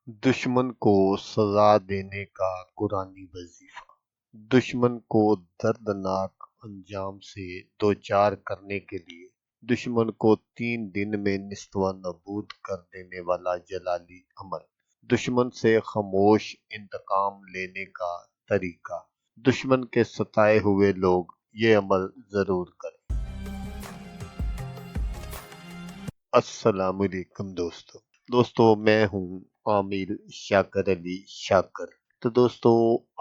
दुश्मन को सजा देने का कुरानी वजीफा। दुश्मन को दर्दनाक अंजाम से दो चार करने के लिए दुश्मन को 3 दिन में निस्तवा नबूद कर देने वाला जलाली अमल। दुश्मन से खामोश इंतकाम लेने का तरीका। दुश्मन के सताए हुए लोग ये अमल जरूर करें। अस्सलामुअलैकुम दोस्तों मैं हूँ आमिर शाकर अली शाकर। तो दोस्तों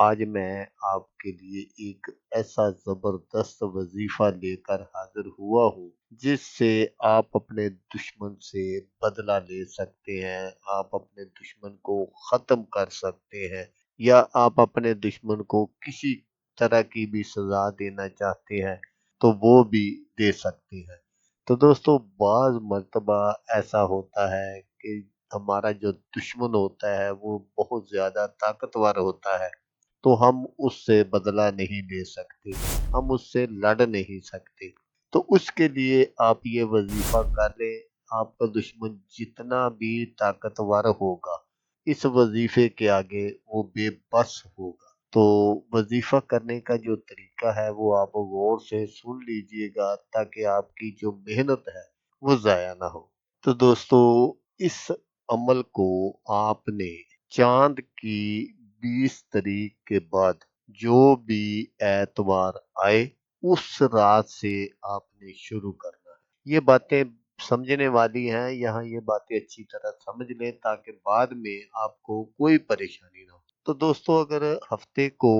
आज मैं आपके लिए एक ऐसा जबरदस्त वजीफा लेकर हाजिर हुआ हूँ जिससे आप अपने दुश्मन से बदला ले सकते हैं, आप अपने दुश्मन को खत्म कर सकते हैं, या आप अपने दुश्मन को किसी तरह की भी सजा देना चाहते हैं तो वो भी दे सकते हैं। तो दोस्तों बाज मर्तबा ऐसा होता है कि हमारा जो दुश्मन होता है वो बहुत ज्यादा ताकतवर होता है, तो हम उससे बदला नहीं ले सकते, हम उससे लड़ नहीं सकते। तो उसके लिए आप ये वजीफा कर लें। आपका दुश्मन जितना भी ताकतवर होगा, इस वजीफे के आगे वो बेबस होगा। तो वजीफा करने का जो तरीका है वो आप गौर से सुन लीजिएगा ताकि आपकी जो मेहनत है वो जाया ना हो। तो दोस्तों इस अमल को आपने चांद की 20 तारीख के बाद जो भी एतवार आए उस रात से आपने शुरू करना है। ये बातें समझने वाली हैं, यहाँ ये बातें अच्छी तरह समझ लें ताकि बाद में आपको कोई परेशानी ना हो। तो दोस्तों अगर हफ्ते को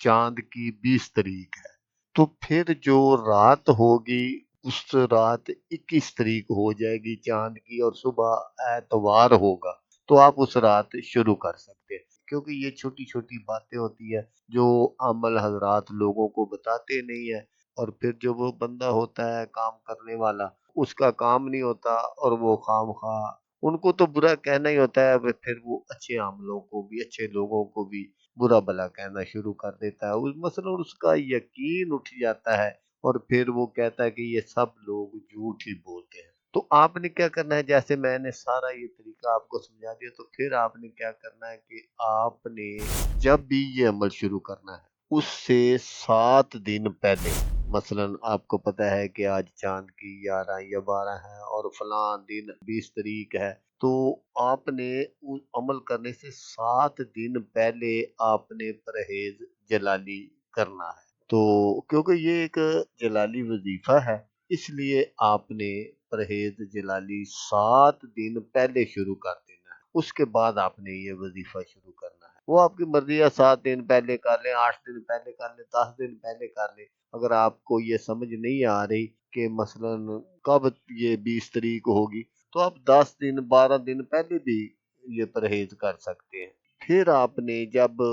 चांद की 20 तारीख है तो फिर जो रात होगी उस रात 21 तारीख हो जाएगी चांद की, और सुबह एतवार होगा तो आप उस रात शुरू कर सकते हैं। क्योंकि ये छोटी छोटी बातें होती है जो अमल हजरात लोगों को बताते नहीं है, और फिर जो वो बंदा होता है काम करने वाला उसका काम नहीं होता और वो खामखा उनको तो बुरा कहना ही होता है, फिर वो अच्छे आमलों को भी अच्छे लोगों को भी बुरा भला कहना शुरू कर देता है। उस मसलन उसका यकीन उठ जाता है और फिर वो कहता है कि ये सब लोग झूठ ही बोलते हैं। तो आपने क्या करना है, जैसे मैंने सारा ये तरीका आपको समझा दिया, तो फिर आपने क्या करना है कि आपने जब भी ये अमल शुरू करना है उससे 7 दिन पहले, मसलन आपको पता है कि आज चांद की 11 या 12 है और फलां दिन 20 तारीख है, तो आपने उस अमल करने से 7 दिन पहले आपने परहेज जलाली करना है। तो क्योंकि ये एक जलाली वजीफा है इसलिए आपने परहेज जलाली 7 दिन पहले शुरू कर देना है। उसके बाद आपने ये वजीफा शुरू करना है। वो आपकी मर्जी है, 7 दिन पहले कर लें, 8 दिन पहले कर लें, 10 दिन पहले कर लें। अगर आपको ये समझ नहीं आ रही कि मसलन कब ये 20 तारीख होगी तो आप 10 दिन 12 दिन पहले भी ये परहेज कर सकते हैं। फिर आपने जब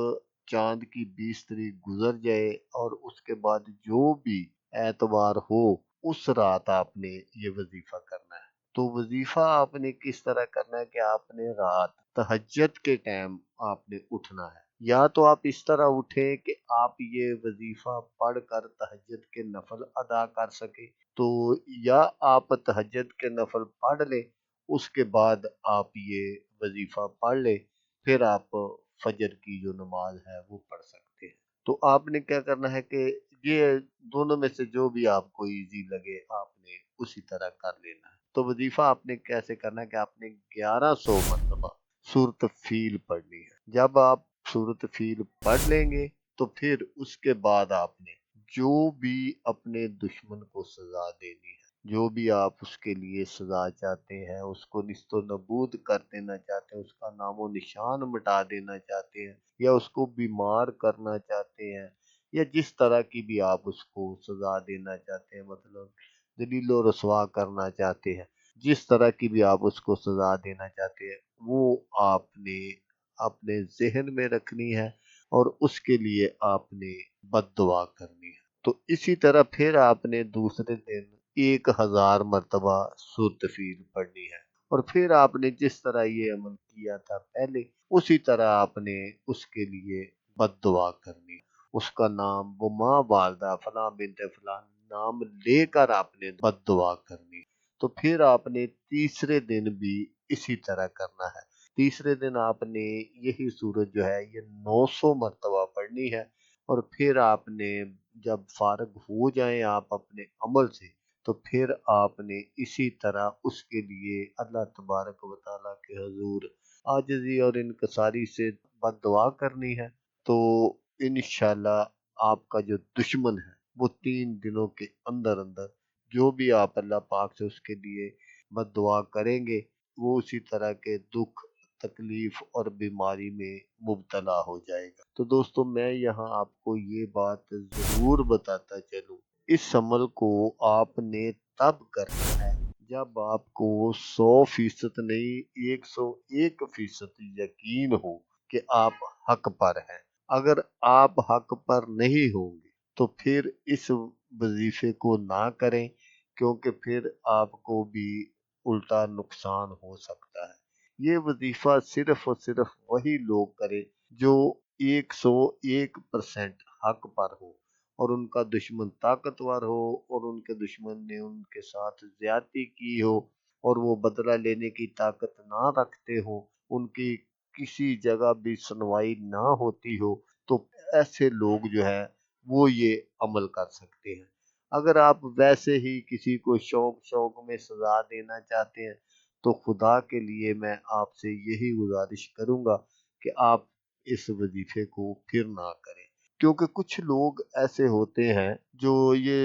चांद की 20 तारीख गुजर जाए और उसके बाद जो भी एतवार हो उस रात आपने ये वजीफा करना है। तो वजीफा आपने किस तरह करना है कि आपने रात तहज्जुद के टाइम आपने उठना है। या तो आप इस तरह उठें कि आप ये वजीफा पढ़कर तहज्जुद के नफल अदा कर सके, तो या आप तहज्जुद के नफल पढ़ लें, उसके बाद आप ये वजीफा पढ़ लें, फिर आप फजर की जो नमाज है वो पढ़ सकते हैं। तो आपने क्या करना है कि ये दोनों में से जो भी आपको इजी लगे आपने उसी तरह कर लेना है। तो वजीफा आपने कैसे करना है कि आपने 1100 मरतबा सूरत फील पढ़नी है। जब आप सूरत फील पढ़ लेंगे तो फिर उसके बाद आपने जो भी अपने दुश्मन को सजा देनी है, जो भी आप उसके लिए सजा चाहते हैं, उसको निस्तो नबूद कर देना चाहते हैं, उसका नामो निशान मिटा देना चाहते हैं, या उसको बीमार करना चाहते हैं, या जिस तरह की भी आप उसको सजा देना चाहते हैं, मतलब दलीलो रसवा करना चाहते हैं, जिस तरह की भी आप उसको सजा देना चाहते हैं वो आपने अपने जहन में रखनी है और उसके लिए आपने बद्दुआ करनी है। तो इसी तरह फिर आपने दूसरे दिन 1000 मरतबा सूरत फील पढ़नी है, और फिर आपने जिस तरह ये अमल किया था पहले उसी तरह आपने उसके लिए बद्दुआ करनी है। उसका नाम वो माँ वालदा फलां बिनते फलां नाम लेकर आपने बद्दुआ करनी। तो फिर आपने तीसरे दिन भी इसी तरह करना है। तीसरे दिन आपने यही सूरत जो है ये 900 मरतबा पढ़नी है। और फिर आपने जब फारग हो जाएं आप अपने अमल से, तो फिर आपने इसी तरह उसके लिए अल्लाह तबारक व तआला के हजूर आजिज़ी और इनकिसारी से बद्दुआ करनी है। तो इंशाल्लाह आपका जो दुश्मन है वो 3 दिनों के अंदर अंदर जो भी आप अल्लाह पाक से उसके लिए बद्दुआ करेंगे, वो उसी तरह के दुख, तकलीफ और बीमारी में मुब्तला हो जाएगा। तो दोस्तों, मैं यहाँ आपको ये बात ज़रूर बताता चलूँ, इस अमल को आपने तब करना है जब आपको 100% नहीं 101% यकीन हो कि आप हक पर हैं। अगर आप हक पर नहीं होंगे तो फिर इस वजीफे को ना करें, क्योंकि फिर आपको भी उल्टा नुकसान हो सकता है। ये वजीफा सिर्फ और सिर्फ वही लोग करें जो 101% हक पर हो और उनका दुश्मन ताकतवर हो और उनके दुश्मन ने उनके साथ ज्यादती की हो और वो बदला लेने की ताकत ना रखते हो, उनकी किसी जगह भी सुनवाई ना होती हो, तो ऐसे लोग जो है वो ये अमल कर सकते हैं। अगर आप वैसे ही किसी को शौक शौक में सजा देना चाहते हैं, तो खुदा के लिए मैं आपसे यही गुजारिश करूंगा कि आप इस वजीफे को फिर ना करें। क्योंकि कुछ लोग ऐसे होते हैं जो ये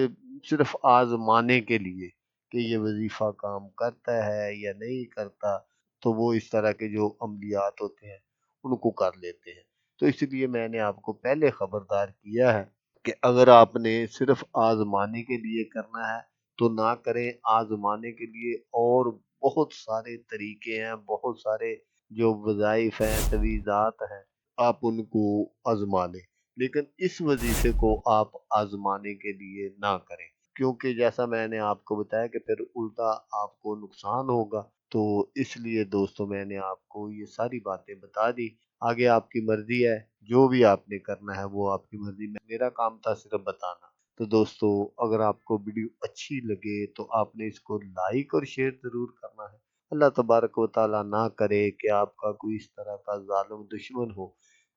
सिर्फ आजमाने के लिए कि ये वजीफा काम करता है या नहीं करता, तो वो इस तरह के जो अमलियात होते हैं उनको कर लेते हैं। तो इसलिए मैंने आपको पहले खबरदार किया है कि अगर आपने सिर्फ आजमाने के लिए करना है तो ना करें। आजमाने के लिए और बहुत सारे तरीके हैं, बहुत सारे जो वज़ाइफ हैं, तवीज़ात हैं, आप उनको आजमा लें। लेकिन इस वजीफे को आप आजमाने के लिए ना करें, क्योंकि जैसा मैंने आपको बताया कि फिर उल्टा आपको नुकसान होगा। तो इसलिए दोस्तों, मैंने आपको ये सारी बातें बता दी। आगे आपकी मर्जी है, जो भी आपने करना है वो आपकी मर्जी में, मेरा काम था सिर्फ बताना। तो दोस्तों, अगर आपको वीडियो अच्छी लगे तो आपने इसको लाइक और शेयर जरूर करना है। अल्लाह तबारक व ताला ना करे कि आपका कोई इस तरह का जालिम दुश्मन हो,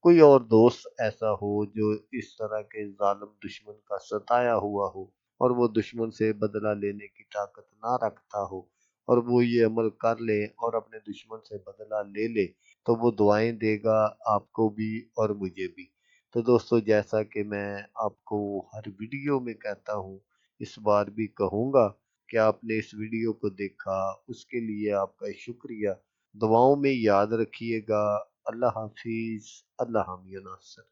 कोई और दोस्त ऐसा हो जो इस तरह के जालिम दुश्मन का सताया हुआ हो और वो दुश्मन से बदला लेने की ताकत ना रखता हो और वो ये अमल कर ले और अपने दुश्मन से बदला ले ले, तो वो दुआएं देगा आपको भी और मुझे भी। तो दोस्तों, जैसा कि मैं आपको हर वीडियो में कहता हूँ, इस बार भी कहूँगा कि आपने इस वीडियो को देखा, उसके लिए आपका शुक्रिया। दुआओं में याद रखिएगा। अल्लाह हाफिज। अल्लाह हामिया नासर।